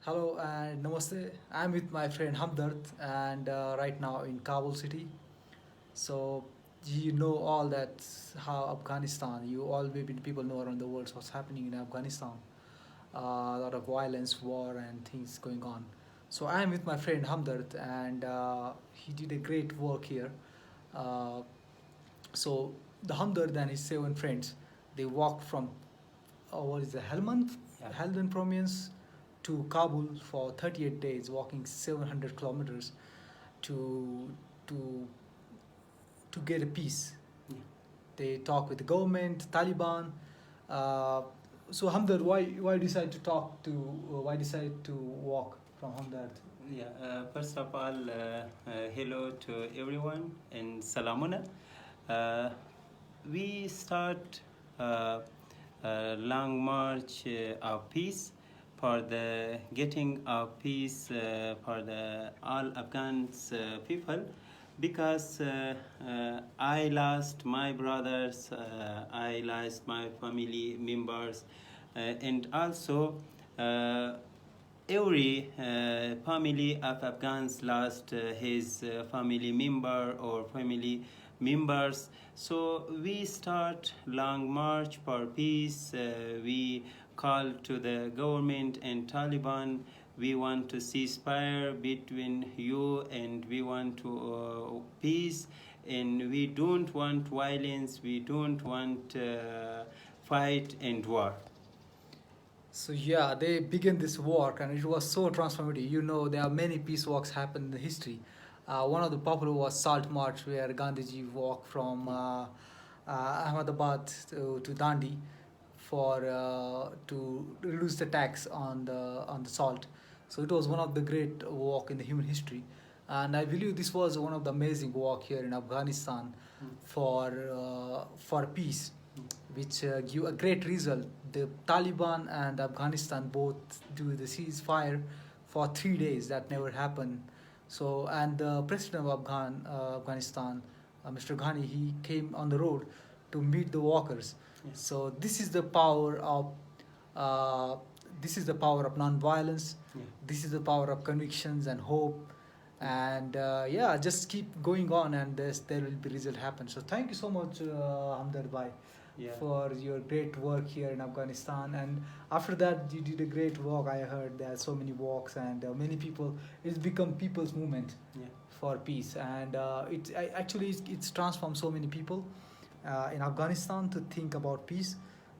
Hello and namaste. I'm with my friend Hamdard and right now in Kabul city. So you know all that how Afghanistan. You all maybe people know around the world what's happening in Afghanistan. A lot of violence, war, and things going on. So I'm with my friend Hamdard and he did a great work here. Uh, so the Hamdard and his 7 friends, they walked from what is the Helmand, Yeah. Helmand province to Kabul for 38 days, walking 700 kilometers to to to get a peace. Yeah. They talk with the government, Taliban. Uh, so Hamdard, why decide to talk to why decide to walk from Hamdard? Yeah, first of all, hello to everyone and salamuna. Uh, we start a long march of peace for the getting of peace for the all Afghans people because I lost my brothers, I lost my family members, and also every family of Afghans lost his family member or family members. So we start long march for peace. We call to the government and Taliban. We want to ceasefire between you and we want to peace, and we don't want violence. We don't want fight and war. So yeah, they began this work, and it was so transformative. You know, there are many peace walks happen in the history. One of the popular was Salt March, where Gandhiji walked from Ahmedabad to Dandi for to reduce the tax on the salt. So it was one of the great walk in the human history, and I believe this was one of the amazing walk here in Afghanistan for peace, which give a great result. The Taliban and Afghanistan both do the ceasefire for 3 days. That never happened. So, and the president of Afghanistan, Mr. Ghani, he came on the road to meet the walkers. Yes. So this is the power of uh, this is the power of non-violence. Yeah. This is the power of convictions and hope. And yeah, just keep going on, and there will be result happen. So thank you so much, Hamdard Bhai, Yeah. for your great work here in Afghanistan. And after that, you did a great walk. I heard there are so many walks, and many people. It's become people's movement Yeah. for peace, and it's transformed so many people in Afghanistan to think about peace,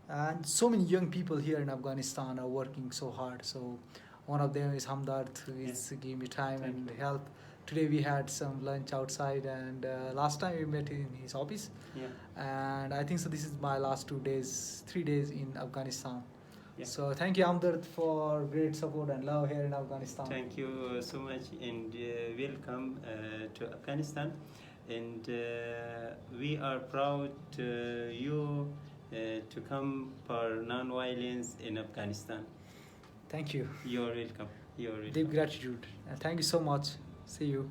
and so many young people here in Afghanistan are working so hard. So one of them is Hamdard, who is giving me time Thank and you. help. Today we had some lunch outside, and last time we met in his office, Yeah. and I think so. This is my last 2 days, 3 days in Afghanistan. Yeah. So thank you, Hamdard, for great support and love here in Afghanistan. Thank you so much, and welcome to Afghanistan. And we are proud you to come for non-violence in Afghanistan. Thank you. You're welcome. You're welcome. Deep gratitude. And thank you so much. See you.